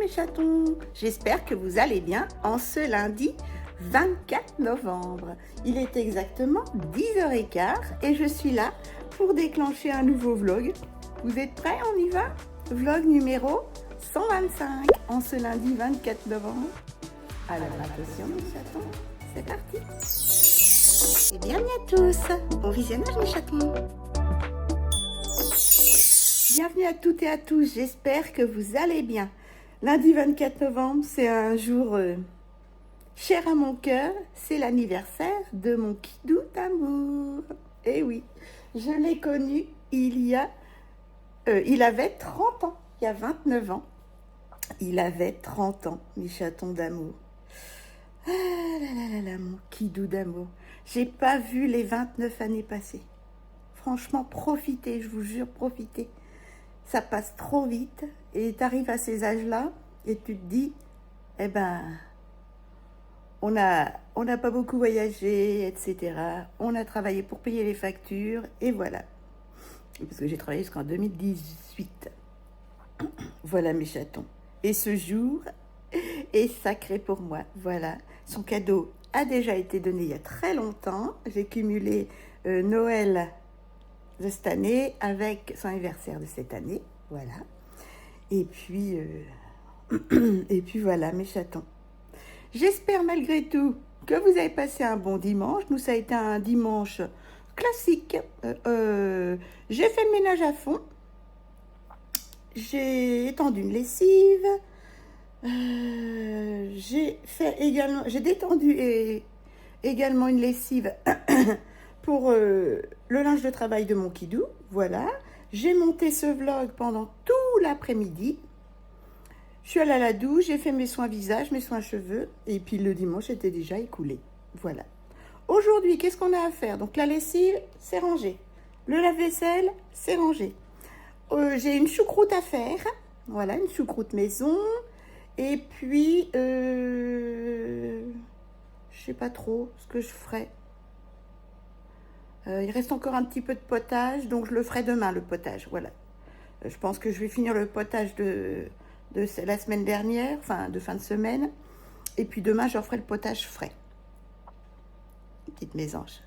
mes chatons, j'espère que vous allez bien en ce lundi 24 novembre. Il est exactement 10h15 et je suis là pour déclencher un nouveau vlog. Vous êtes prêts? On y va? Vlog numéro 125 en ce lundi 24 novembre. Alors attention mes chatons, c'est parti. Et bienvenue à tous, bon visionnage mes chatons. Bienvenue à toutes et à tous, j'espère que vous allez bien. Lundi 24 novembre, c'est un jour cher à mon cœur, c'est l'anniversaire de mon kidou d'amour. Et oui, je l'ai connu il avait 30 ans, il y a 29 ans. Il avait 30 ans, mes chatons d'amour. Ah là là là là, mon kidou d'amour. J'ai pas vu les 29 années passer. Franchement, profitez, je vous jure, profitez. Ça passe trop vite et tu arrives à ces âges-là et tu te dis, eh ben, on n'a pas beaucoup voyagé, etc. On a travaillé pour payer les factures et voilà. Parce que j'ai travaillé jusqu'en 2018. Voilà mes chatons. Et ce jour est sacré pour moi. Voilà. Son cadeau a déjà été donné il y a très longtemps. J'ai cumulé Noël de cette année avec son anniversaire de cette année. Voilà. Et puis voilà mes chatons. J'espère malgré tout que vous avez passé un bon dimanche. Nous, ça a été un dimanche classique. J'ai fait le ménage à fond. J'ai étendu une lessive. J'ai détendu également une lessive pour le linge de travail de mon kidou. Voilà. J'ai monté ce vlog pendant tout l'après-midi. Je suis allée à la douche, j'ai fait mes soins visage, mes soins cheveux. Et puis le dimanche était déjà écoulé. Voilà. Aujourd'hui, qu'est-ce qu'on a à faire? Donc la lessive, c'est rangé. Le lave-vaisselle, c'est rangé. J'ai une choucroute à faire. Voilà, une choucroute maison. Et puis, je sais pas trop ce que je ferai. Il reste encore un petit peu de potage, donc je le ferai demain, le potage. Voilà. Je pense que je vais finir le potage de la semaine dernière, enfin de fin de semaine. Et puis demain, je referai le potage frais. Petite mésange.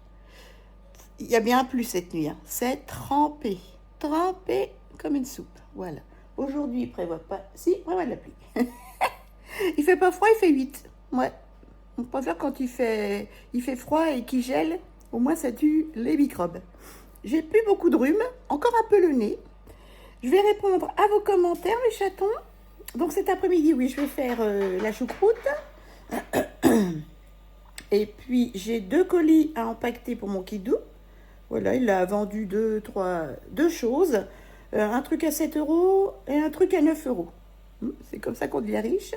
Il y a bien plus cette nuit. Hein. C'est trempé. Trempé comme une soupe. Voilà. Aujourd'hui, il prévoit pas... Si, il prévoit de la pluie. Il fait pas froid, il fait 8. Ouais. On préfère quand il fait froid et qu'il gèle. Au moins, ça tue les microbes. J'ai plus beaucoup de rhume. Encore un peu le nez. Je vais répondre à vos commentaires, mes chatons. Donc cet après-midi, oui, je vais faire la choucroute. Et puis, j'ai 2 colis à empaqueter pour mon kidou. Voilà, il a vendu deux choses. Un truc à 7 € et un truc à 9 €. C'est comme ça qu'on devient riche.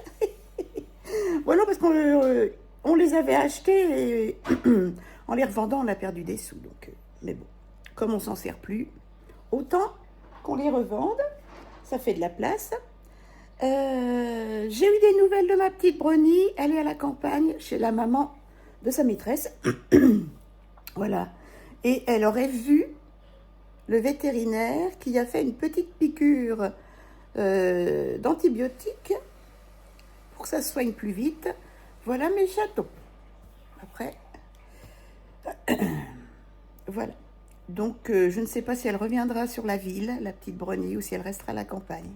Voilà, parce qu'on les avait achetés et en les revendant, on a perdu des sous. Donc, mais bon, comme on s'en sert plus, autant qu'on les revende. Ça fait de la place. J'ai eu des nouvelles de ma petite Brony. Elle est à la campagne chez la maman de sa maîtresse. Voilà. Et elle aurait vu le vétérinaire qui a fait une petite piqûre d'antibiotiques pour que ça se soigne plus vite. Voilà mes chatons. Après, voilà. Donc, je ne sais pas si elle reviendra sur la ville, la petite Brony, ou si elle restera à la campagne.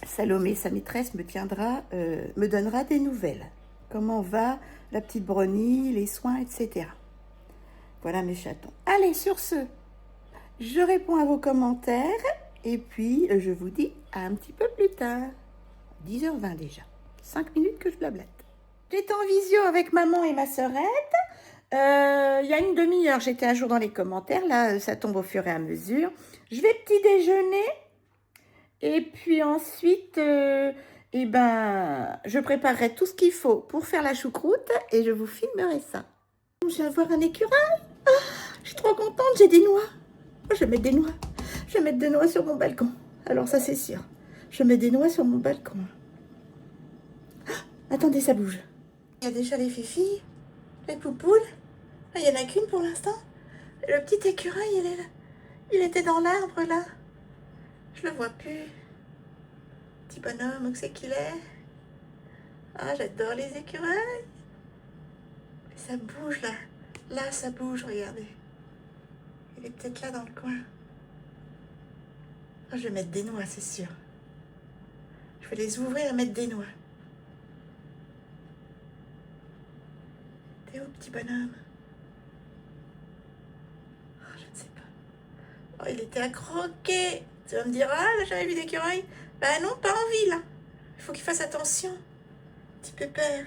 Salomé, sa maîtresse, me donnera des nouvelles. Comment va la petite Brony, les soins, etc. Voilà mes chatons. Allez, sur ce, je réponds à vos commentaires et puis je vous dis à un petit peu plus tard. 10h20 déjà. 5 minutes que je blablate. J'étais en visio avec maman et ma sœurette. Il y a une demi-heure, j'étais un jour dans les commentaires. Là, ça tombe au fur et à mesure. Je vais petit déjeuner. Et puis ensuite, je préparerai tout ce qu'il faut pour faire la choucroute et je vous filmerai ça. Je vais avoir un écureuil. Oh, je suis trop contente, j'ai des noix. Oh, je vais mettre des noix. Je vais mettre des noix sur mon balcon. Alors ça, c'est sûr. Je mets des noix sur mon balcon. Ah, attendez, ça bouge. Il y a déjà les fifilles, les poupoules. Ah, il n'y en a qu'une pour l'instant. Le petit écureuil, il était dans l'arbre là. Je le vois plus. Petit bonhomme, où c'est qu'il est? Ah, j'adore les écureuils. Ça bouge là. Là, ça bouge, regardez. Il est peut-être là dans le coin. Ah, je vais mettre des noix, c'est sûr. Je vais les ouvrir et mettre des noix. T'es où, petit bonhomme? Oh, je ne sais pas. Oh, il était à croquer. Tu vas me dire, ah, là, j'avais vu d'écureuil. Bah non, pas en ville. Il faut qu'il fasse attention. Petit pépère.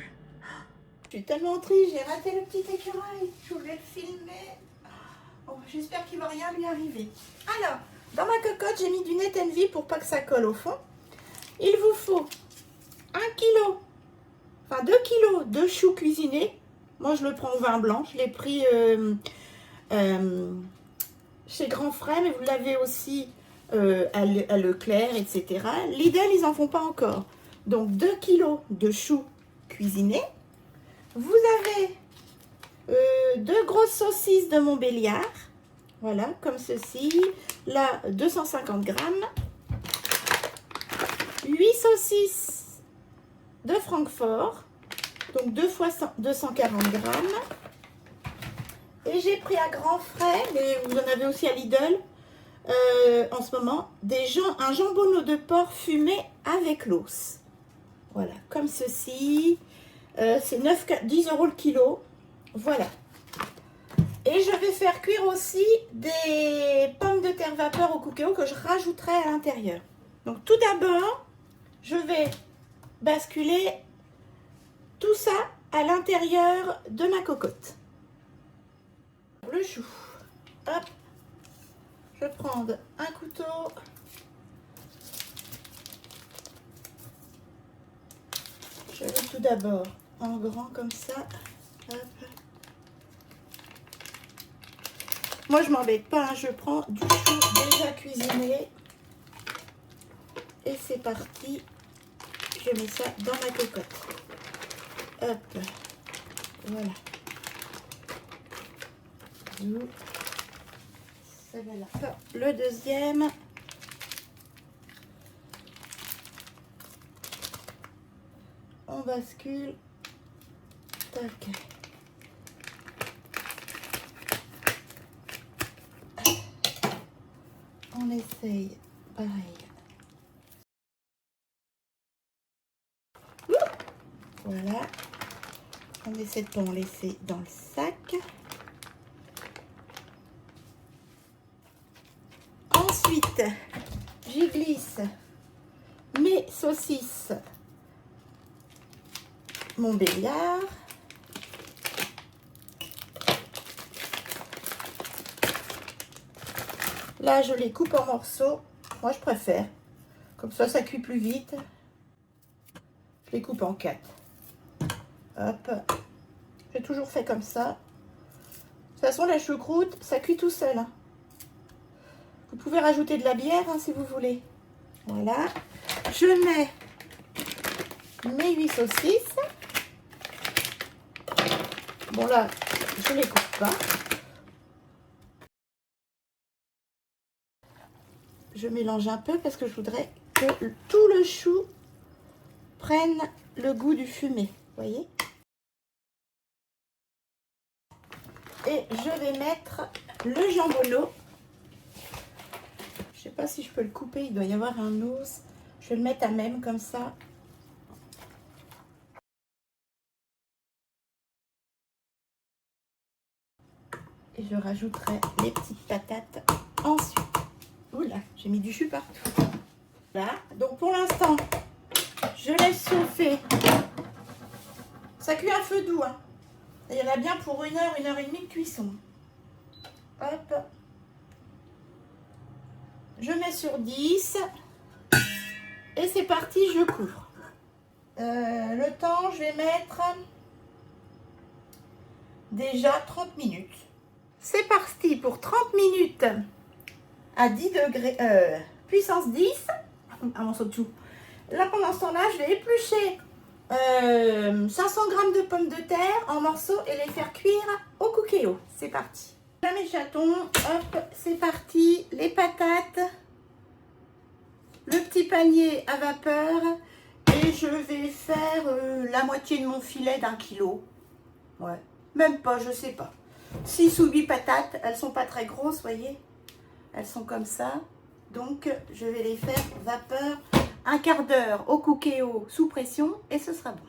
Je suis tellement triste, j'ai raté le petit écureuil. Je voulais le filmer. Bon, j'espère qu'il ne va rien lui arriver. Alors, dans ma cocotte, j'ai mis du Net Envy pour pas que ça colle au fond. Il vous faut 1 kg, enfin 2 kg de choux cuisinés. Moi, je le prends au vin blanc. Je l'ai pris chez Grand Frais, mais vous l'avez aussi à Leclerc, etc. Lidl, ils n'en font pas encore. Donc, 2 kg de choux cuisinés. Vous avez 2 grosses saucisses de Montbéliard. Voilà, comme ceci. Là, 250 grammes. 8 saucisses de Francfort. Donc 2 fois 240 grammes. Et j'ai pris à Grand Frais, mais vous en avez aussi à Lidl en ce moment, un jambonneau de porc fumé avec l'os. Voilà, comme ceci. C'est 10 € le kilo. Voilà. Et je vais faire cuire aussi des pommes de terre vapeur au cookéo que je rajouterai à l'intérieur. Donc tout d'abord, je vais basculer tout ça à l'intérieur de ma cocotte. Le chou. Hop. Je vais prendre un couteau. Je mets tout d'abord en grand comme ça. Hop. Moi, je m'embête pas, hein. Je prends du chou déjà cuisiné. Et c'est parti. Je mets ça dans ma cocotte. Hop. Voilà. Celle-là. Le deuxième. On bascule. Tac. On essaye pareil. Voilà. On essaie de pas en laisser dans le sac. Ensuite, j'y glisse mes saucisses Montbéliard. Là, je les coupe en morceaux. Moi, je préfère. Comme ça cuit plus vite. Je les coupe en 4. Hop. J'ai toujours fait comme ça. De toute façon, la choucroute, ça cuit tout seul. Hein. Vous pouvez rajouter de la bière hein, si vous voulez. Voilà. Je mets mes 8 saucisses. Bon, là, je ne les coupe pas. Je mélange un peu parce que je voudrais que tout le chou prenne le goût du fumé. Vous voyez? Et je vais mettre le jambonneau. Je ne sais pas si je peux le couper, il doit y avoir un os. Je vais le mettre à même comme ça. Et je rajouterai les petites patates ensuite. Oula, j'ai mis du jus partout. Voilà, donc pour l'instant, je laisse chauffer. Ça cuit à feu doux. Hein. Il y en a bien pour 1 heure, 1 heure et demie de cuisson. Hop. Je mets sur 10. Et c'est parti, je couvre. Le temps, je vais mettre déjà 30 minutes. C'est parti pour 30 minutes à 10 degrés, puissance 10. Un morceau de chou. Là, pendant ce temps-là, je vais éplucher 500 g de pommes de terre en morceaux et les faire cuire au cookéo. C'est parti. Là, mes chatons, hop, c'est parti. Les patates. le petit panier à vapeur et je vais faire la moitié de mon filet d'1 kilo. Ouais, même pas, je sais pas. 6 ou 8 patates, elles sont pas très grosses, voyez. Elles sont comme ça. Donc, je vais les faire vapeur 1/4 d'heure au cookéo sous pression et ce sera bon.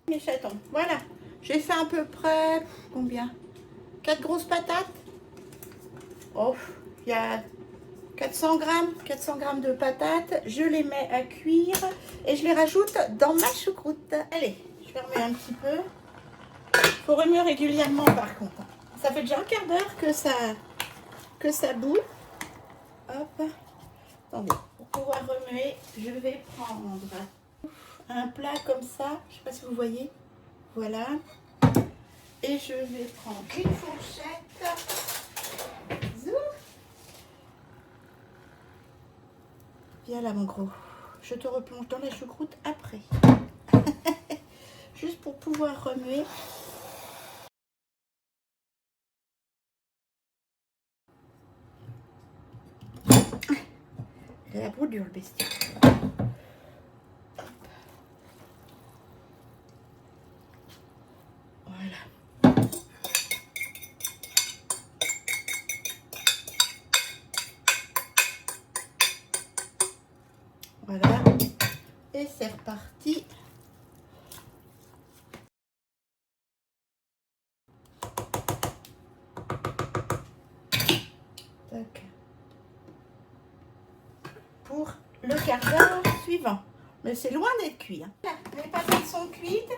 Mes chatons, voilà. J'ai fait à peu près, combien? 4 grosses patates. Oh, il y a 400 grammes de patates. Je les mets à cuire et je les rajoute dans ma choucroute. Allez, je vais remuer un petit peu. Il faut remuer régulièrement par contre. Ça fait déjà 1/4 d'heure que ça bout. Hop. Attendez, pour pouvoir remuer, je vais prendre un plat comme ça. Je ne sais pas si vous voyez. Voilà. Et je vais prendre une fourchette. Zou. Viens là mon gros. Je te replonge dans la choucroute après. Juste pour pouvoir remuer. Il a la brûlure le bestiau. Voilà. Voilà. Et c'est reparti. Tac. Pour le quart d'heure suivant. Mais c'est loin d'être cuit. Hein. Là, les patates sont cuites.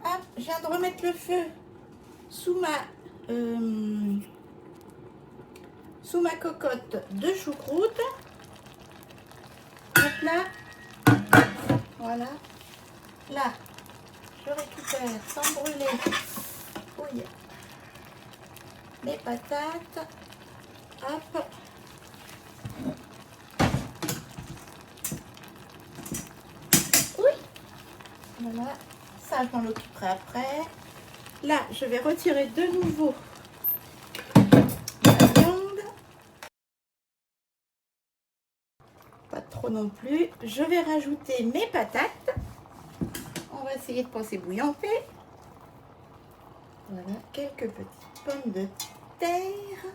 Hop, je viens de remettre le feu sous ma cocotte de choucroute. Donc là, voilà. Là, je récupère sans brûler. Oui. Les patates. Hop. Voilà, ça je m'en occuperai après. Là, je vais retirer de nouveau la viande. Pas trop non plus. Je vais rajouter mes patates. On va essayer de pas s'ébouillanter. Voilà, quelques petites pommes de terre.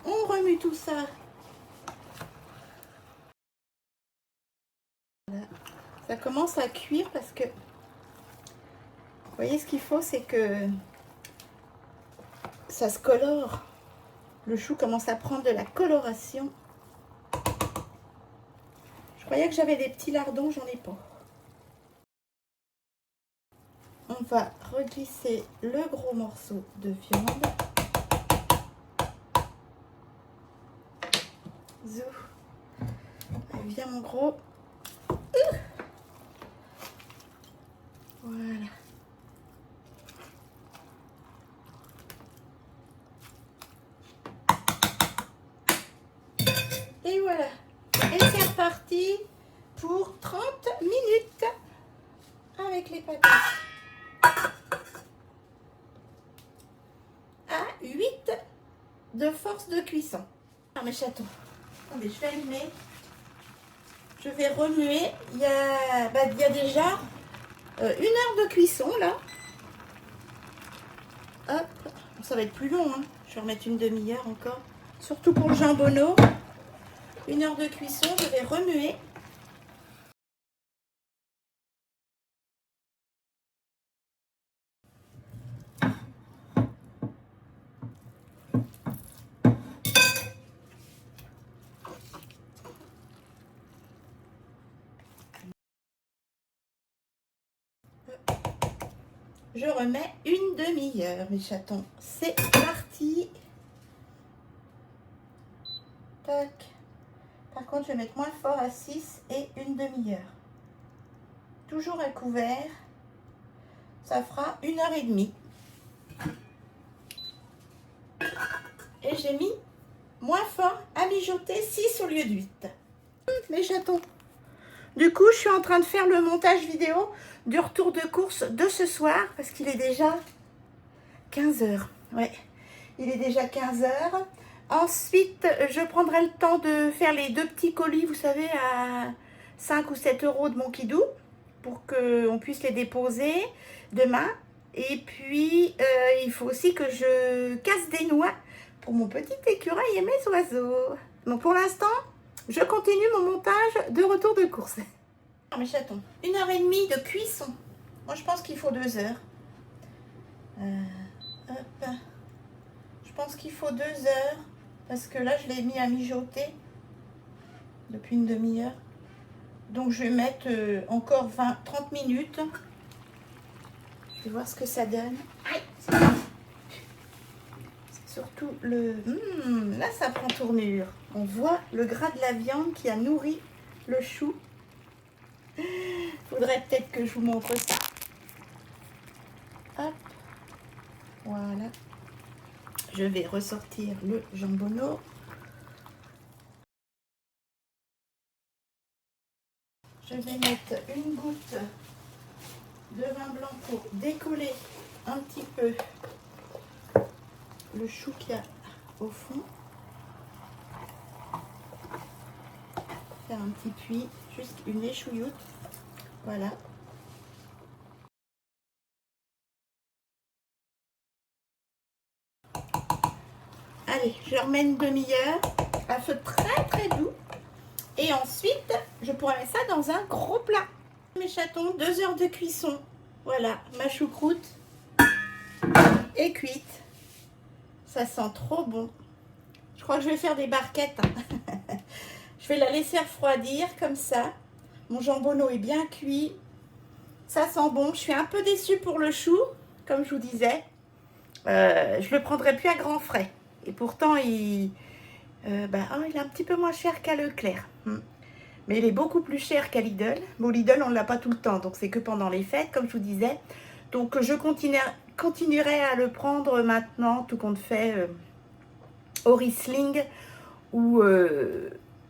On remue tout ça. Voilà. Ça commence à cuire parce que, vous voyez, ce qu'il faut, c'est que ça se colore. Le chou commence à prendre de la coloration. Je croyais que j'avais des petits lardons, j'en ai pas. On va reglisser le gros morceau de viande. Zou. Allez, viens mon gros. Voilà. Et voilà. Et c'est reparti pour 30 minutes avec les patates. À 8 de force de cuisson. Ah mes chatons. Attendez, je vais allumer. Je vais remuer. Il y a déjà 1 heure de cuisson là. Hop. Ça va être plus long. Hein. Je vais remettre une demi-heure encore. Surtout pour le jambonneau. 1 heure de cuisson. Je vais remuer. Je remets une demi-heure, mes chatons. C'est parti. Tac. Par contre, je vais mettre moins fort à 6 et une demi-heure. Toujours à couvert. Ça fera 1h30. Et j'ai mis moins fort à mijoter 6 au lieu de 8. Mes chatons. Du coup, je suis en train de faire le montage vidéo du retour de course de ce soir parce qu'il est déjà 15 h. Ouais, il est déjà 15 h. Ensuite, je prendrai le temps de faire les 2 petits colis, vous savez, à 5 ou 7 euros de mon Kidou, pour qu'on puisse les déposer demain. Et puis, il faut aussi que je casse des noix pour mon petit écureuil et mes oiseaux. Donc pour l'instant, je continue mon montage de retour de course. Mes chatons, 1h30 de cuisson. Moi, je pense qu'il faut 2 heures. Hop. Je pense qu'il faut 2 heures. Parce que là, je l'ai mis à mijoter depuis une demi-heure. Donc, je vais mettre encore 20-30 minutes. Je vais voir ce que ça donne. C'est surtout le... là, ça prend tournure. On voit le gras de la viande qui a nourri le chou. Faudrait peut-être que je vous montre ça. Hop. Voilà. Je vais ressortir le jambonneau. Je vais mettre une goutte de vin blanc pour décoller un petit peu le chou qu'il y a au fond. Faire un petit puits, juste une échouilloute. Voilà. Allez, je remets une demi-heure à feu très doux. Et ensuite, je pourrais mettre ça dans un gros plat. Mes chatons, 2 heures de cuisson. Voilà, ma choucroute est cuite. Ça sent trop bon. Je crois que je vais faire des barquettes. Je vais la laisser refroidir comme ça. Mon jambonneau est bien cuit. Ça sent bon. Je suis un peu déçue pour le chou, comme je vous disais. Je le prendrai plus à grands frais. Et pourtant, il est un petit peu moins cher qu'à Leclerc. Mais il est beaucoup plus cher qu'à Lidl. Bon, Lidl, on ne l'a pas tout le temps, donc c'est que pendant les fêtes, comme je vous disais. Donc, je continuerai à le prendre maintenant, tout compte fait, au Riesling ou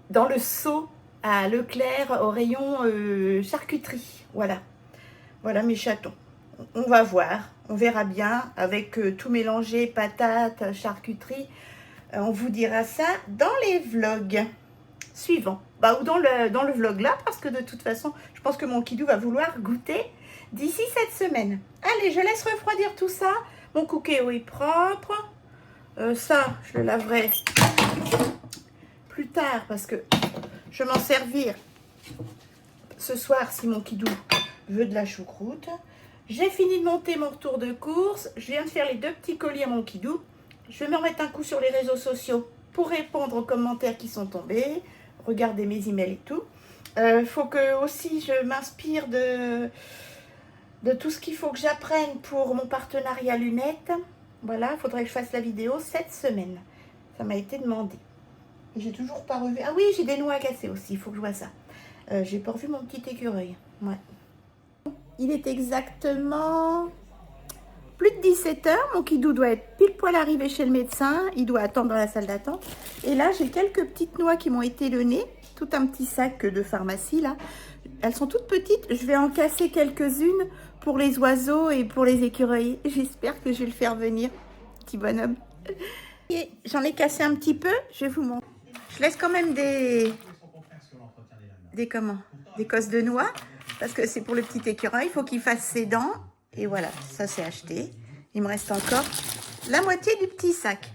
dans le seau à Leclerc, au rayon charcuterie. Voilà. Voilà mes chatons. On va voir, on verra bien avec tout mélangé, patates, charcuterie. On vous dira ça dans les vlogs suivants. Ou dans le vlog là, parce que de toute façon, je pense que mon Kidou va vouloir goûter d'ici cette semaine. Allez, je laisse refroidir tout ça. Mon cookéo est propre. Ça, je le laverai plus tard parce que je vais m'en servir ce soir si mon Kidou veut de la choucroute. J'ai fini de monter mon retour de course. Je viens de faire les 2 petits colis à mon Kidou. Je vais me remettre un coup sur les réseaux sociaux pour répondre aux commentaires qui sont tombés. Regarder mes emails et tout. Faut que aussi je m'inspire de tout ce qu'il faut que j'apprenne pour mon partenariat lunettes. Voilà, il faudrait que je fasse la vidéo cette semaine. Ça m'a été demandé. J'ai toujours pas revu. Ah oui, j'ai des noix à casser aussi, il faut que je vois ça. J'ai pas revu mon petit écureuil. Ouais. Il est exactement plus de 17 h. Mon Kidou doit être pile poil arrivé chez le médecin. Il doit attendre dans la salle d'attente. Et là, j'ai quelques petites noix qui m'ont été données. Tout un petit sac de pharmacie, là. Elles sont toutes petites. Je vais en casser quelques-unes pour les oiseaux et pour les écureuils. J'espère que je vais le faire venir. Petit bonhomme. Et j'en ai cassé un petit peu. Je vais vous montrer. Je laisse quand même des cosses de noix. Parce que c'est pour le petit écureuil. Il faut qu'il fasse ses dents. Et voilà, ça c'est acheté. Il me reste encore la moitié du petit sac.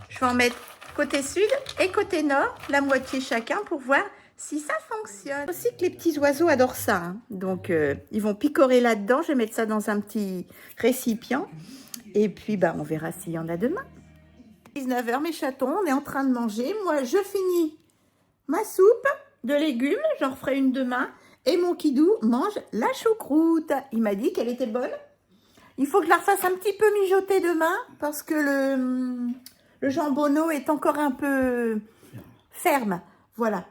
Je vais en mettre côté sud et côté nord, la moitié chacun pour voir si ça fonctionne. Aussi que les petits oiseaux adorent ça. Hein. Donc, ils vont picorer là-dedans. Je vais mettre ça dans un petit récipient. Et puis, on verra s'il y en a demain. 19 h, mes chatons, on est en train de manger. Moi, je finis ma soupe de légumes. J'en referai une demain. Et mon Kidou mange la choucroute. Il m'a dit qu'elle était bonne. Il faut que je la refasse un petit peu mijoter demain parce que le jambonneau est encore un peu ferme. Voilà.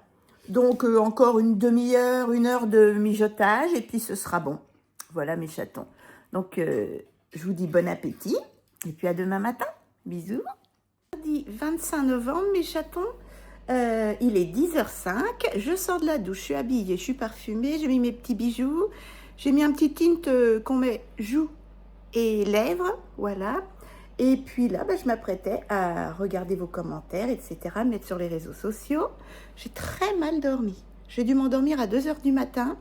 Donc, encore une demi-heure, 1 heure de mijotage et puis ce sera bon. Voilà mes chatons. Donc, je vous dis bon appétit et puis à demain matin. Bisous. Mardi 25 novembre, mes chatons. Il est 10h05, je sors de la douche, je suis habillée, je suis parfumée, j'ai mis mes petits bijoux, j'ai mis un petit tint qu'on met joues et lèvres, voilà. Et puis là, je m'apprêtais à regarder vos commentaires, etc., mettre sur les réseaux sociaux. J'ai très mal dormi. J'ai dû m'endormir à 2h du matin.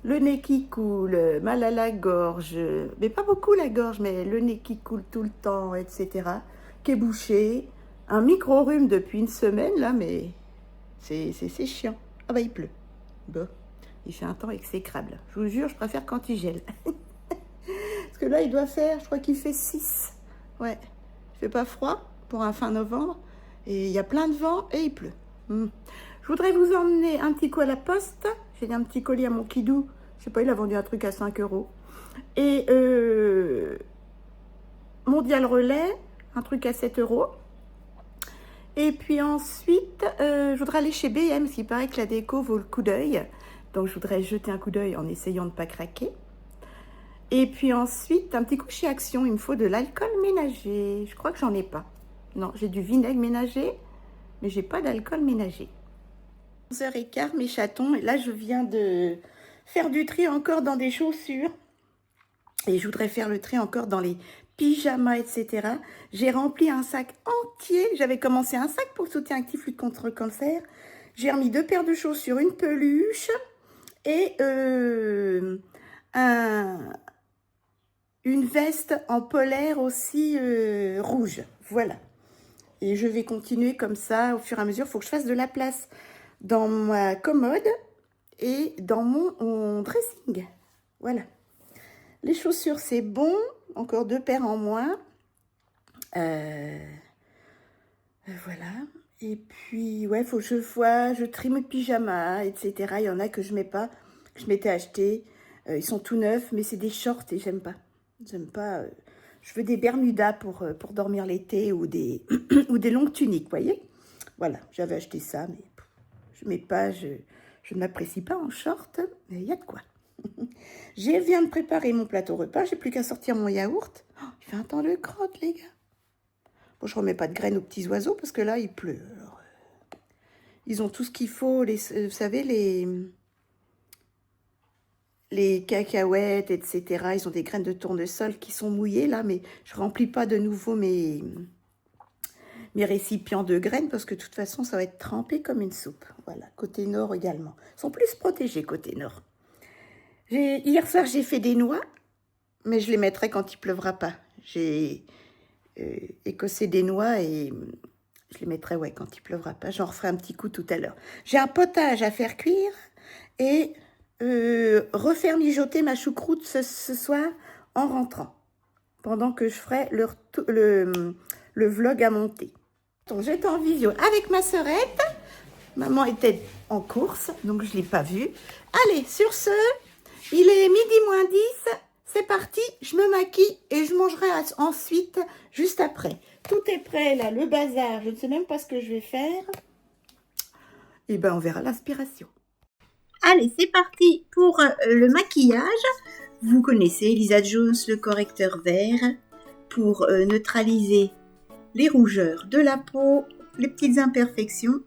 Le nez qui coule, mal à la gorge, mais pas beaucoup la gorge, mais le nez qui coule tout le temps, etc., qui est bouché. Un micro-rhume depuis une semaine, là, mais c'est chiant. Ah il pleut. Bon, il fait un temps exécrable. Je vous jure, je préfère quand il gèle. Parce que là, il doit faire, je crois qu'il fait 6. Ouais, il fait pas froid pour un fin novembre. Et il y a plein de vent et il pleut. Je voudrais vous emmener un petit coup à la poste. J'ai un petit colis à mon kidou. Je sais pas, il a vendu un truc à 5 €. Et Mondial Relais, un truc à 7 €. Et puis ensuite, je voudrais aller chez BM, parce qu'il paraît que la déco vaut le coup d'œil. Donc je voudrais jeter un coup d'œil en essayant de ne pas craquer. Et puis ensuite, un petit coup chez Action, il me faut de l'alcool ménager. Je crois que j'en ai pas. Non, j'ai du vinaigre ménager, mais j'ai pas d'alcool ménager. 11h15, mes chatons, et là je viens de faire du tri encore dans des chaussures. Et je voudrais faire le tri encore dans les pyjamas, etc. J'ai rempli un sac entier. J'avais commencé un sac pour le soutien actif lutte contre le cancer. J'ai remis 2 paires de chaussures, une peluche et une veste en polaire aussi rouge. Voilà. Et je vais continuer comme ça au fur et à mesure. Il faut que je fasse de la place dans ma commode et dans mon dressing. Voilà. Les chaussures, c'est bon. Encore 2 paires en moins. Voilà. Et puis, ouais, faut que je trie mes pyjamas, etc. Il y en a que je mets pas, que je m'étais acheté. Ils sont tout neufs, mais c'est des shorts et j'aime pas. J'aime pas. Je veux des bermudas pour dormir l'été ou des, ou des longues tuniques, vous voyez. Voilà, j'avais acheté ça, mais je mets pas, je ne m'apprécie pas en short, mais il y a de quoi. Je viens de préparer mon plateau repas, j'ai plus qu'à sortir mon yaourt. Oh, il fait un temps de crotte, les gars. Bon, je remets pas de graines aux petits oiseaux parce que là, il pleut. Alors, ils ont tout ce qu'il faut, vous savez, les cacahuètes, etc. Ils ont des graines de tournesol qui sont mouillées, là, mais je remplis pas de nouveau mes récipients de graines parce que de toute façon, ça va être trempé comme une soupe. Voilà, côté nord également. Ils sont plus protégés côté nord. Hier soir, j'ai fait des noix, mais je les mettrai quand il pleuvra pas. J'ai écossé des noix et je les mettrai quand il pleuvra pas. J'en referai un petit coup tout à l'heure. J'ai un potage à faire cuire et refaire mijoter ma choucroute ce soir en rentrant, pendant que je ferai le vlog à monter. Donc j'étais en visio avec ma sœurette. Maman était en course, donc je ne l'ai pas vue. Allez, sur ce, il est 12h10. C'est parti, je me maquille et je mangerai ensuite, juste après. Tout est prêt là, le bazar, je ne sais même pas ce que je vais faire. Et ben on verra l'inspiration. Allez, c'est parti pour le maquillage. Vous connaissez Elisa Jones, le correcteur vert, pour neutraliser les rougeurs de la peau, les petites imperfections.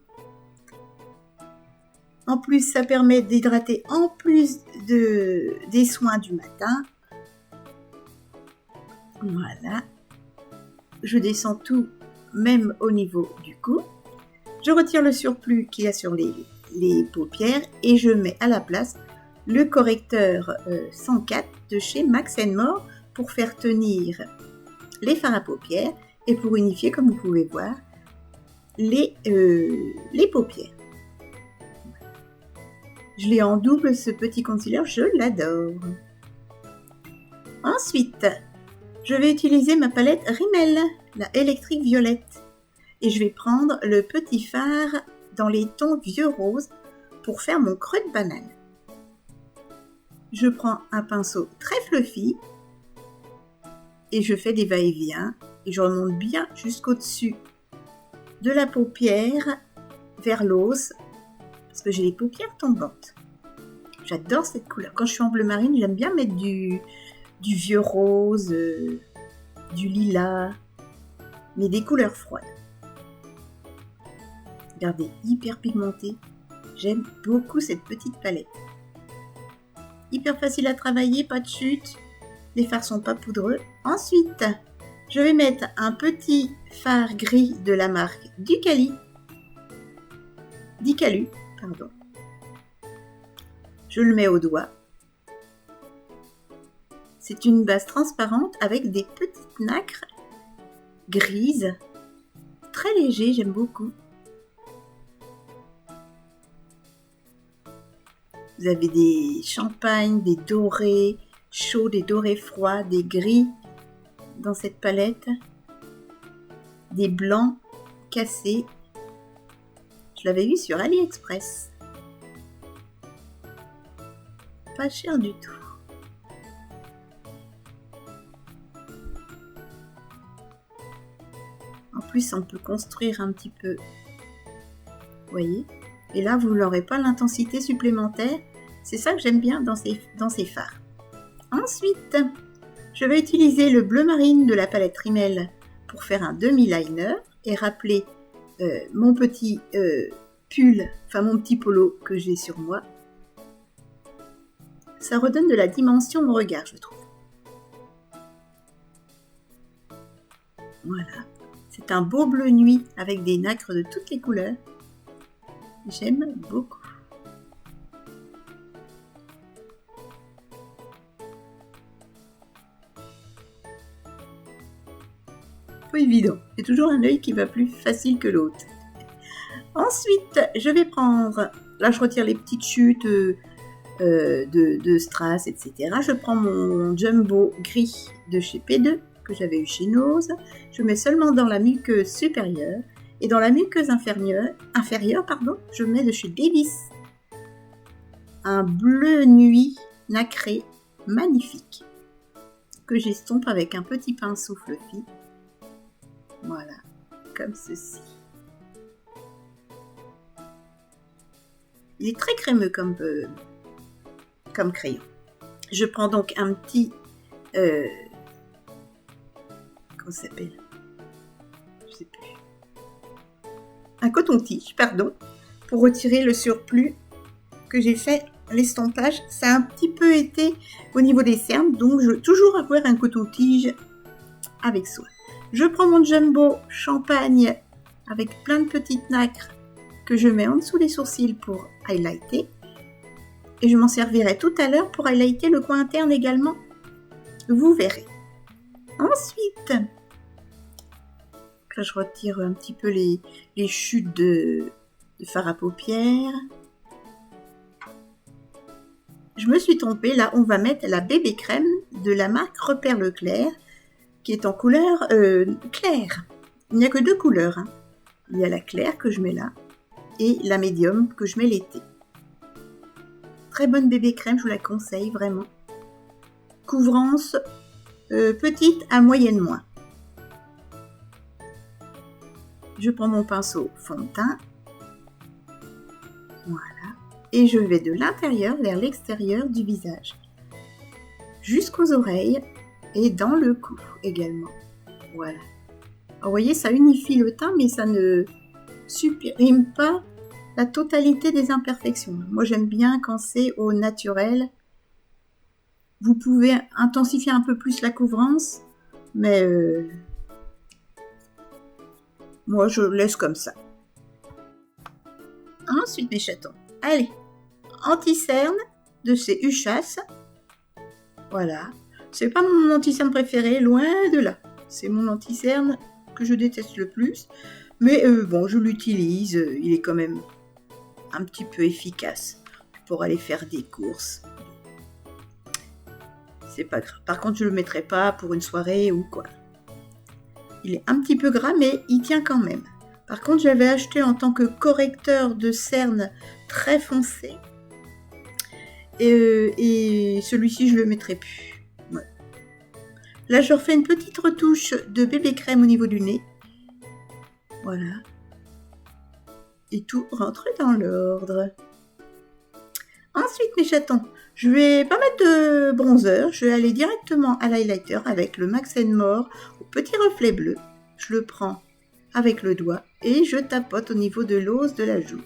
En plus, ça permet d'hydrater en plus des soins du matin. Voilà. Je descends tout, même au niveau du cou. Je retire le surplus qu'il y a sur les paupières et je mets à la place le correcteur 104 de chez Max & More pour faire tenir les fards à paupières et pour unifier, comme vous pouvez voir, les paupières. Je l'ai en double, ce petit concealer, je l'adore. Ensuite, je vais utiliser ma palette Rimmel, la électrique violette. Et je vais prendre le petit fard dans les tons vieux rose pour faire mon creux de banane. Je prends un pinceau très fluffy et je fais des va-et-vient et je remonte bien jusqu'au-dessus de la paupière vers l'os parce que j'ai les paupières tombantes. J'adore cette couleur. Quand je suis en bleu marine, j'aime bien mettre du vieux rose, du lilas, mais des couleurs froides. Regardez, hyper pigmentée. J'aime beaucoup cette petite palette. Hyper facile à travailler, pas de chute. Les fards sont pas poudreux. Ensuite, Je vais mettre un petit fard gris de la marque Dicalu. Je le mets au doigt. C'est une base transparente avec des petites nacres grises. Très léger, j'aime beaucoup. Vous avez des champagnes, des dorés chauds, des dorés froids, des gris dans cette palette, des blancs cassés. Je l'avais vu sur AliExpress. Pas cher du tout. En plus, on peut construire un petit peu. Vous voyez ? Et là, vous n'aurez pas l'intensité supplémentaire. C'est ça que j'aime bien dans ces fards. Ensuite, je vais utiliser le bleu marine de la palette Rimmel pour faire un demi-liner et rappeler mon petit pull, enfin mon petit polo que j'ai sur moi. Ça redonne de la dimension au regard, je trouve. Voilà. C'est un beau bleu nuit avec des nacres de toutes les couleurs. J'aime beaucoup. Pas évident. C'est toujours un œil qui va plus facile que l'autre. Ensuite, je vais prendre... Là, je retire les petites chutes de strass, etc. Je prends mon jumbo gris de chez P2 que j'avais eu chez Nose. Je mets seulement dans la muqueuse supérieure. Et dans la muqueuse inférieure, je mets de chez Davis un bleu nuit nacré magnifique que j'estompe avec un petit pinceau fluffy. Voilà, comme ceci. Il est très crémeux comme crayon. Je prends donc un petit... comment ça s'appelle ? Je sais plus. Un coton-tige, pour retirer le surplus que j'ai fait l'estompage. Ça a un petit peu été au niveau des cernes, donc je veux toujours avoir un coton-tige avec soi. Je prends mon jumbo champagne avec plein de petites nacres que je mets en dessous des sourcils pour highlighter. Et je m'en servirai tout à l'heure pour highlighter le coin interne également. Vous verrez. Ensuite, là je retire un petit peu les chutes de fard à paupières. Je me suis trompée, là on va mettre la bébé crème de la marque Repère Leclerc qui est en couleur claire. Il n'y a que deux couleurs. Hein. Il y a la claire que je mets là et la médium que je mets l'été. Très bonne bébé crème, je vous la conseille vraiment. Couvrance petite à moyenne moins. Je prends mon pinceau fond de teint. Voilà. Et je vais de l'intérieur vers l'extérieur du visage. Jusqu'aux oreilles et dans le cou également. Voilà. Alors, vous voyez, ça unifie le teint, mais ça ne supprime pas la totalité des imperfections. Moi, j'aime bien quand c'est au naturel. Vous pouvez intensifier un peu plus la couvrance, mais moi, je laisse comme ça. Ensuite, mes chatons. Allez, anti-cerne de chez Huchas. Voilà. C'est pas mon anti-cerne préféré, loin de là. C'est mon anti-cerne que je déteste le plus. Mais bon, je l'utilise. Il est quand même un petit peu efficace pour aller faire des courses. C'est pas grave. Par contre, je le mettrai pas pour une soirée ou quoi. Il est un petit peu gras, mais il tient quand même. Par contre, j'avais acheté en tant que correcteur de cerne très foncé. Et celui-ci, je le mettrai plus. Ouais. Là, je refais une petite retouche de bébé crème au niveau du nez. Voilà. Et tout rentre dans l'ordre. Ensuite, mes chatons, je vais pas mettre de bronzer. Je vais aller directement à l'highlighter avec le Max & More au petit reflet bleu. Je le prends avec le doigt et je tapote au niveau de l'os de la joue.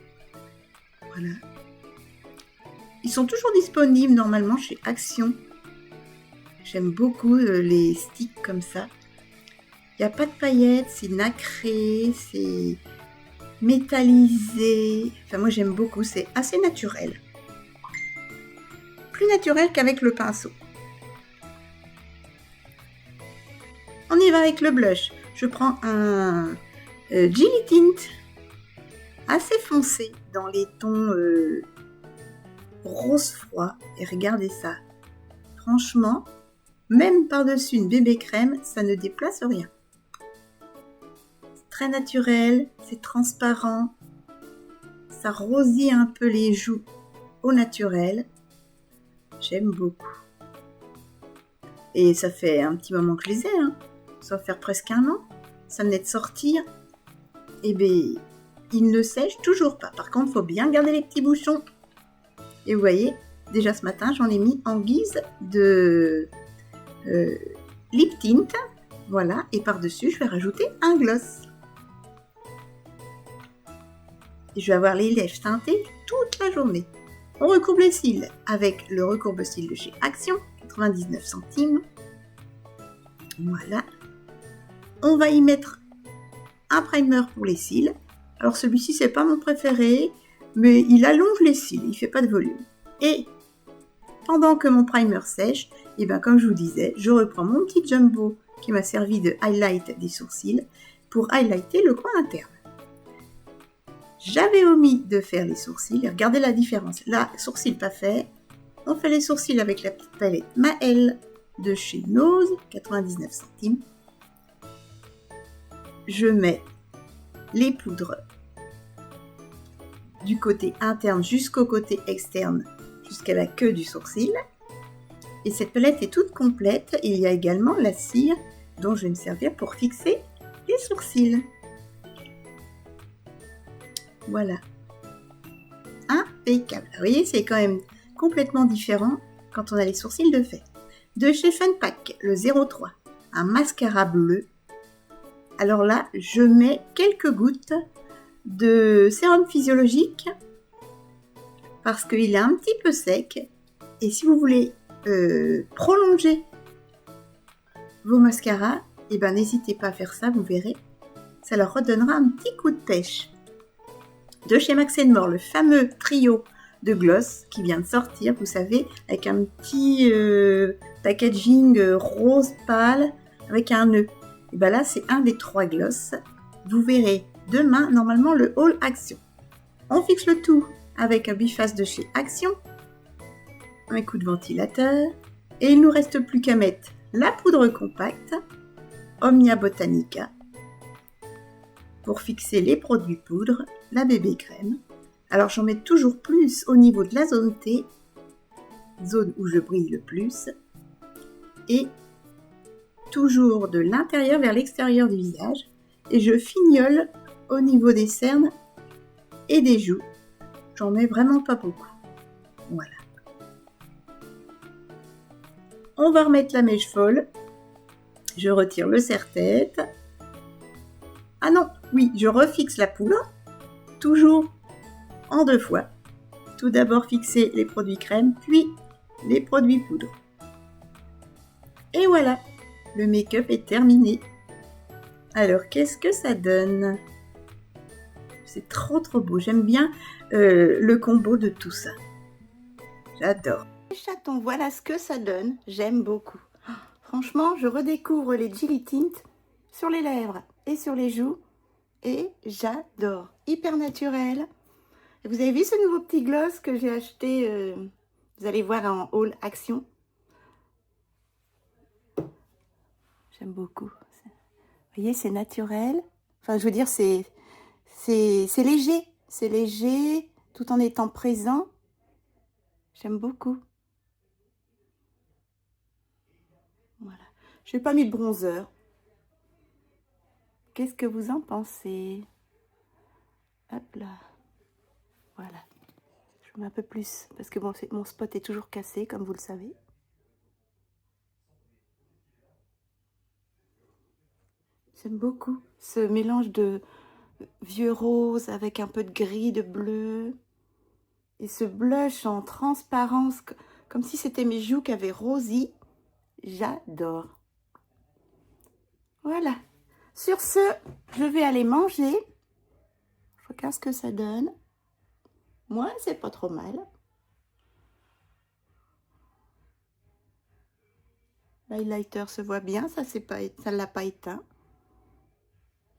Voilà. Ils sont toujours disponibles normalement chez Action. J'aime beaucoup les sticks comme ça. Il n'y a pas de paillettes, c'est nacré, c'est métallisé. Enfin, moi, j'aime beaucoup, c'est assez naturel. Plus naturel qu'avec le pinceau. On y va avec le blush. Je prends un Gilly Tint assez foncé dans les tons rose froid. Et regardez ça. Franchement, même par-dessus une bébé crème, ça ne déplace rien. C'est très naturel, c'est transparent. Ça rosit un peu les joues au naturel. J'aime beaucoup. Et ça fait un petit moment que je les ai, hein. Ça va faire presque un an. Ça venait de sortir. Et bien, ils ne sèchent toujours pas. Par contre, il faut bien garder les petits bouchons. Et vous voyez, déjà ce matin, j'en ai mis en guise de lip tint. Voilà. Et par-dessus, je vais rajouter un gloss. Et je vais avoir les lèvres teintées toute la journée. On recourbe les cils avec le recourbe-cils de chez Action, 99 centimes. Voilà. On va y mettre un primer pour les cils. Alors celui-ci, c'est pas mon préféré, mais il allonge les cils, il fait pas de volume. Et pendant que mon primer sèche, et bien comme je vous disais, je reprends mon petit jumbo qui m'a servi de highlight des sourcils pour highlighter le coin interne. J'avais omis de faire les sourcils. Regardez la différence. Là, sourcils pas fait. On fait les sourcils avec la petite palette Maëlle de chez Nose, 99 centimes. Je mets les poudres du côté interne jusqu'au côté externe, jusqu'à la queue du sourcil. Et cette palette est toute complète. Il y a également la cire dont je vais me servir pour fixer les sourcils. Voilà. Impeccable. Vous voyez, c'est quand même complètement différent quand on a les sourcils de fait. De chez Funpack, le 03, un mascara bleu. Alors là, je mets quelques gouttes de sérum physiologique parce qu'il est un petit peu sec. Et si vous voulez prolonger vos mascaras, eh ben, n'hésitez pas à faire ça, vous verrez. Ça leur redonnera un petit coup de pêche. De chez Max & More, le fameux trio de gloss qui vient de sortir, vous savez, avec un petit packaging rose pâle avec un nœud. Et bien là, c'est un des 3 gloss. Vous verrez demain, normalement, le haul Action. On fixe le tout avec un biface de chez Action, un coup de ventilateur, et il ne nous reste plus qu'à mettre la poudre compacte Omnia Botanica pour fixer les produits poudre, la bébé crème. Alors j'en mets toujours plus au niveau de la zone T, zone où je brille le plus, et toujours de l'intérieur vers l'extérieur du visage, et je fignole au niveau des cernes et des joues. J'en mets vraiment pas beaucoup. Voilà. On va remettre la mèche folle. Je retire le serre-tête. Ah non, oui, je refixe la poudre, toujours en 2 fois. Tout d'abord fixer les produits crème, puis les produits poudre. Et voilà, le make-up est terminé. Alors, qu'est-ce que ça donne? C'est trop beau, j'aime bien le combo de tout ça. J'adore. Les chatons, voilà ce que ça donne, j'aime beaucoup. Franchement, je redécouvre les Gilly Tint sur les lèvres et sur les joues. Et j'adore. Hyper naturel. Et vous avez vu ce nouveau petit gloss que j'ai acheté, vous allez voir en haul Action. J'aime beaucoup. Vous voyez, c'est naturel. Enfin, je veux dire, c'est léger. C'est léger, tout en étant présent. J'aime beaucoup. Voilà. Je n'ai pas mis de bronzer. Qu'est-ce que vous en pensez? Hop là. Voilà. Je mets un peu plus parce que mon spot est toujours cassé, comme vous le savez. J'aime beaucoup ce mélange de vieux rose avec un peu de gris, de bleu. Et ce blush en transparence, comme si c'était mes joues qui avaient rosi. J'adore. Voilà. Sur ce, je vais aller manger. Je regarde ce que ça donne. Moi, c'est pas trop mal. L'highlighter se voit bien, ça ne l'a pas éteint.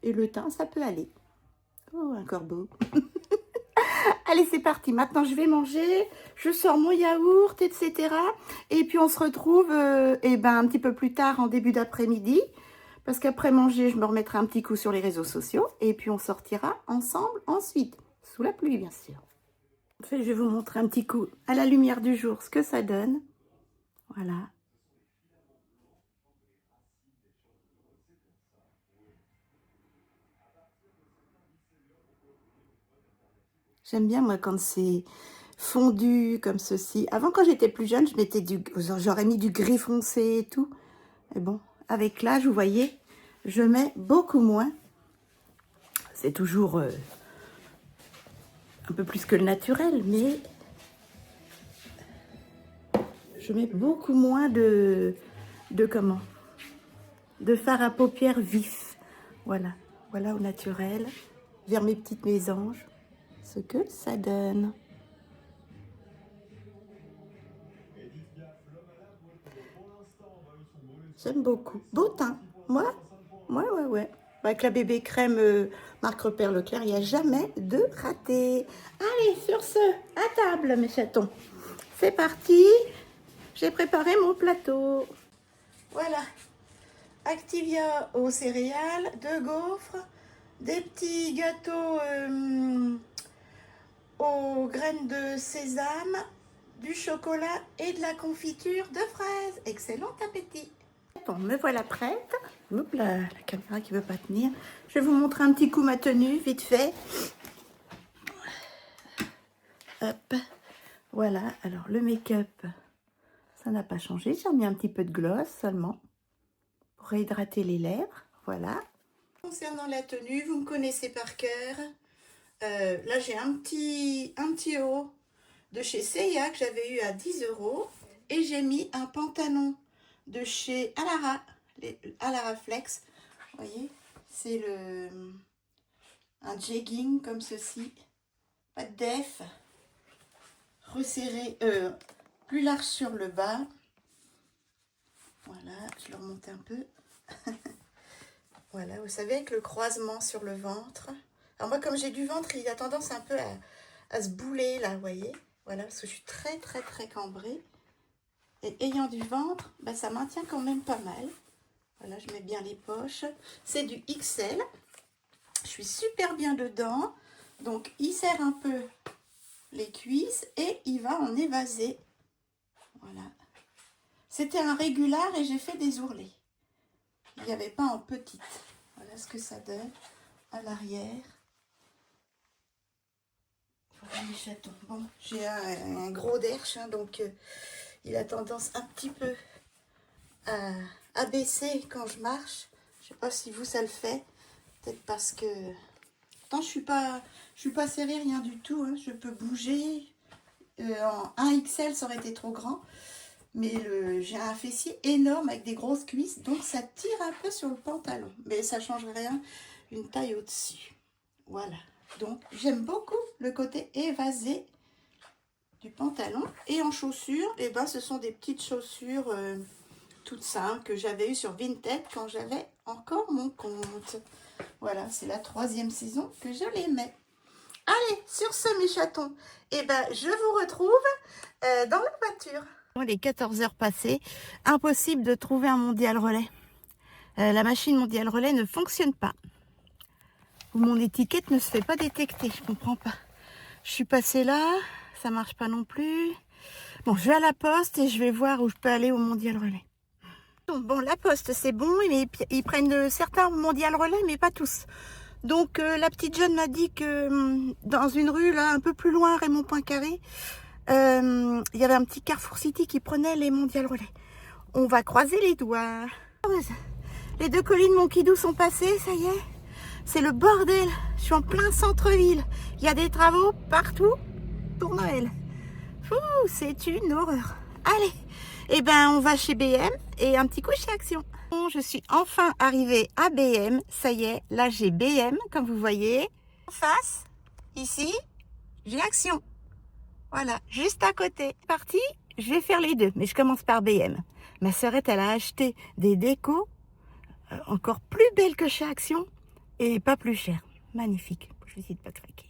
Et le teint, ça peut aller. Oh, un corbeau. Allez, c'est parti. Maintenant, je vais manger. Je sors mon yaourt, etc. Et puis, on se retrouve un petit peu plus tard, en début d'après-midi. Parce qu'après manger, je me remettrai un petit coup sur les réseaux sociaux. Et puis, on sortira ensemble ensuite. Sous la pluie, bien sûr. En fait, je vais vous montrer un petit coup à la lumière du jour ce que ça donne. Voilà. J'aime bien, moi, quand c'est fondu comme ceci. Avant, quand j'étais plus jeune, j'aurais mis du gris foncé et tout. Mais bon, avec l'âge, vous voyez, je mets beaucoup moins. C'est toujours un peu plus que le naturel, mais je mets beaucoup moins de fard à paupières vif. Voilà, voilà au naturel, vers mes petites mésanges, ce que ça donne. J'aime beaucoup. Beau teint. Ouais. Avec la bébé crème marque Repère Leclerc, il n'y a jamais de raté. Allez, sur ce, à table, mes chatons. C'est parti. J'ai préparé mon plateau. Voilà. Activia aux céréales, 2 gaufres, des petits gâteaux aux graines de sésame, du chocolat et de la confiture de fraises. Excellent appétit. Bon, me voilà prête. Oups, la caméra qui ne veut pas tenir. Je vais vous montrer un petit coup ma tenue, vite fait. Hop. Voilà, alors le make-up, ça n'a pas changé. J'ai remis un petit peu de gloss seulement pour réhydrater les lèvres. Voilà. Concernant la tenue, vous me connaissez par cœur. Là, j'ai un petit haut de chez Seiya que j'avais eu à 10 €. Et j'ai mis un pantalon de chez Alara Flex. Vous voyez, c'est un jegging comme ceci. Pas de def. Resserré, plus large sur le bas. Voilà, je le remonte un peu. Voilà, vous savez, avec le croisement sur le ventre. Alors moi, comme j'ai du ventre, il a tendance un peu à se bouler, là, vous voyez. Voilà, parce que je suis très, très, très cambrée. Et ayant du ventre, ben, ça maintient quand même pas mal. Voilà, je mets bien les poches. C'est du XL. Je suis super bien dedans. Donc, il serre un peu les cuisses et il va en évaser. Voilà. C'était un régular et j'ai fait des ourlets. Il n'y avait pas en petite. Voilà ce que ça donne à l'arrière. Voilà les chatons. Bon, j'ai un gros derche, hein, donc il a tendance un petit peu à baisser quand je marche. Je ne sais pas si vous ça le fait. Peut-être parce que... Pourtant, je suis pas serrée, rien du tout. Hein. Je peux bouger. En 1XL, ça aurait été trop grand. Mais j'ai un fessier énorme avec des grosses cuisses. Donc, ça tire un peu sur le pantalon. Mais ça ne change rien. Une taille au-dessus. Voilà. Donc, j'aime beaucoup le côté évasé du pantalon. Et en chaussures, eh ben, ce sont des petites chaussures toutes simples que j'avais eues sur Vinted quand j'avais encore mon compte. Voilà, c'est la 3e saison que je les mets. Allez, sur ce, mes chatons, eh ben, je vous retrouve dans la voiture. Il est 14 h passées. Impossible de trouver un mondial relais. La machine mondial relais ne fonctionne pas. Ou mon étiquette ne se fait pas détecter. Je comprends pas. Je suis passée là. Ça marche pas non plus. Bon, je vais à la poste et je vais voir où je peux aller au mondial relais. Bon, la poste, c'est bon. Mais ils prennent certains mondial relais, mais pas tous. Donc, la petite jeune m'a dit que dans une rue, là, un peu plus loin, Raymond Poincaré, il y avait un petit Carrefour City qui prenait les mondial relais. On va croiser les doigts. Les 2 colis de mon Kidou sont passés, ça y est. C'est le bordel. Je suis en plein centre-ville. Il y a des travaux partout pour Noël. C'est une horreur. Allez, eh ben on va chez BM et un petit coup chez Action. Bon, je suis enfin arrivée à BM, ça y est, là j'ai BM, comme vous voyez. En face, ici, j'ai Action. Voilà, juste à côté. Parti, je vais faire les deux, mais je commence par BM. Ma sœurette, elle a acheté des décos encore plus belles que chez Action et pas plus chères. Magnifique, je vais essayer de pas craquer.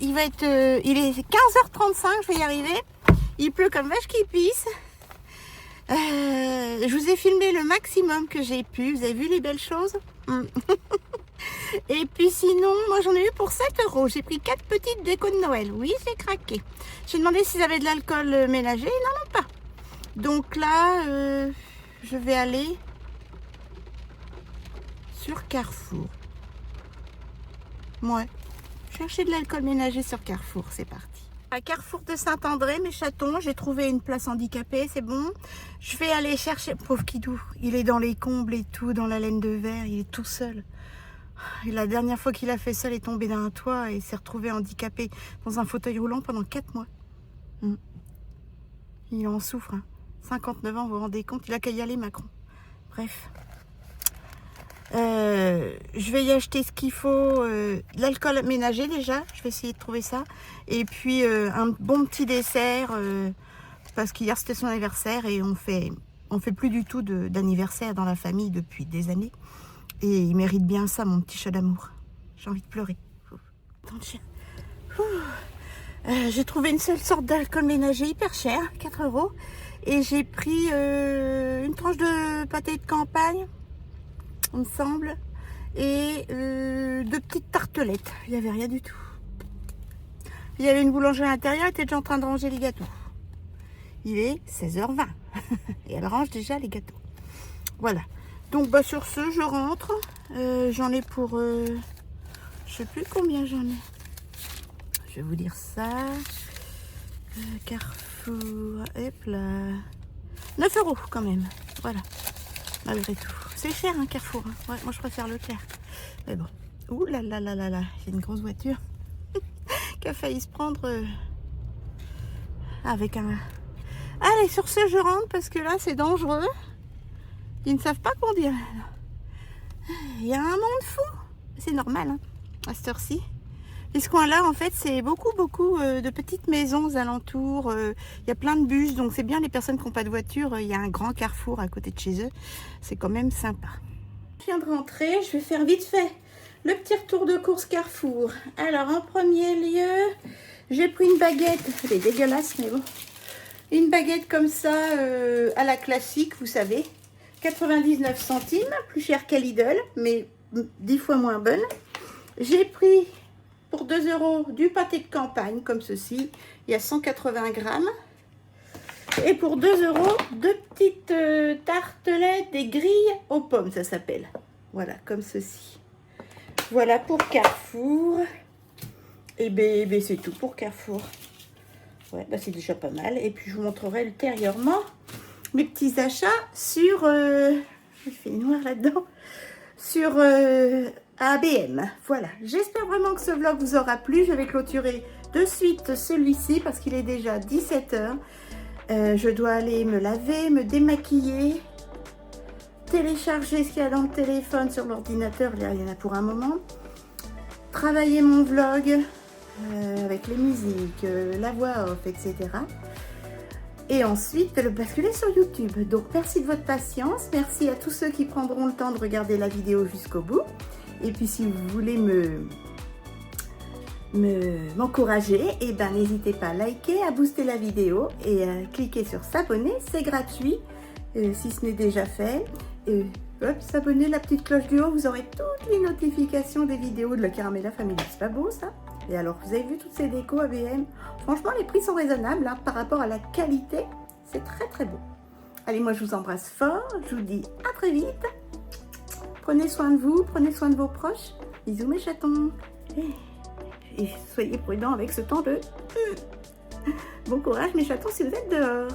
est 15h35, je vais y arriver. Il pleut comme vache qui pisse. Je vous ai filmé le maximum que j'ai pu. Vous avez vu les belles choses? Et puis sinon, moi j'en ai eu pour 7 euros. J'ai pris 4 petites décos de Noël. Oui, j'ai craqué. J'ai demandé s'ils avaient de l'alcool ménager. Ils n'en ont pas. Donc là, je vais aller sur Carrefour. Ouais. Chercher de l'alcool ménager sur Carrefour. C'est parti. À Carrefour de Saint-André, mes chatons, j'ai trouvé une place handicapée, c'est bon. Je vais aller chercher... Pauvre Kidou, il est dans les combles et tout, dans la laine de verre, il est tout seul. Et la dernière fois qu'il a fait ça, il est tombé d'un toit et s'est retrouvé handicapé dans un fauteuil roulant pendant 4 mois. Il en souffre. 59 ans, vous vous rendez compte? Il a qu'à y aller, Macron. Bref. Je vais y acheter ce qu'il faut. L'alcool ménager déjà, je vais essayer de trouver ça. Et puis un bon petit dessert, parce qu'hier c'était son anniversaire et on fait plus du tout d'anniversaire dans la famille depuis des années. Et il mérite bien ça, mon petit chat d'amour. J'ai envie de pleurer. J'ai trouvé une seule sorte d'alcool ménager hyper cher, 4 euros. Et j'ai pris une tranche de pâté de campagne, il me semble, et 2 petites tartelettes. Il n'y avait rien du tout. Il y avait une boulangerie à l'intérieur, elle était déjà en train de ranger les gâteaux. Il est 16h20 et elle range déjà les gâteaux. Voilà. Donc bah, sur ce, je rentre. J'en ai pour... je sais plus combien j'en ai. Je vais vous dire ça. Carrefour, hop là. 9 euros quand même. Voilà. Malgré tout. C'est cher, hein, Carrefour. Hein. Ouais, moi, je préfère Leclerc. Mais bon. Ouh là là là là là. Il y a une grosse voiture qui a failli se prendre avec un... Allez, sur ce, je rentre parce que là, c'est dangereux. Ils ne savent pas conduire. Il y a un monde fou. C'est normal, hein, à cette heure-ci. Et ce coin-là, en fait, c'est beaucoup de petites maisons aux alentours. Il y a plein de bus, donc c'est bien les personnes qui n'ont pas de voiture. Il y a un grand carrefour à côté de chez eux. C'est quand même sympa. Je viens de rentrer. Je vais faire vite fait le petit retour de course Carrefour. Alors, en premier lieu, j'ai pris une baguette. Elle est dégueulasse, mais bon. Une baguette comme ça, à la classique, vous savez. 99 centimes, plus cher qu'à Lidl, mais 10 fois moins bonne. J'ai pris... pour 2 euros du pâté de campagne comme ceci, il y a 180 grammes. Et pour 2 euros, 2 petites tartelettes, des grilles aux pommes, ça s'appelle. Voilà, comme ceci. Voilà pour Carrefour. Et ben c'est tout pour Carrefour. Ouais, bah c'est déjà pas mal. Et puis je vous montrerai ultérieurement mes petits achats sur... il fait noir là-dedans. Sur... ABM. Voilà, j'espère vraiment que ce vlog vous aura plu. Je vais clôturer de suite celui-ci parce qu'il est déjà 17h. Je dois aller me laver, me démaquiller, télécharger ce qu'il y a dans le téléphone sur l'ordinateur. Il y en a pour un moment. Travailler mon vlog avec les musiques, la voix off, etc. Et ensuite le basculer sur YouTube. Donc merci de votre patience. Merci à tous ceux qui prendront le temps de regarder la vidéo jusqu'au bout. Et puis si vous voulez m'encourager, et ben n'hésitez pas à liker, à booster la vidéo et à cliquer sur s'abonner, c'est gratuit si ce n'est déjà fait. Et hop, s'abonner, la petite cloche du haut, vous aurez toutes les notifications des vidéos de la Caramella Family. C'est pas beau ça? Et alors vous avez vu toutes ces décos ABM? Franchement les prix sont raisonnables hein, par rapport à la qualité, c'est très très beau. Allez, moi je vous embrasse fort, je vous dis à très vite. Prenez soin de vous, prenez soin de vos proches. Bisous mes chatons. Et soyez prudents avec ce temps de... Bon courage mes chatons si vous êtes dehors.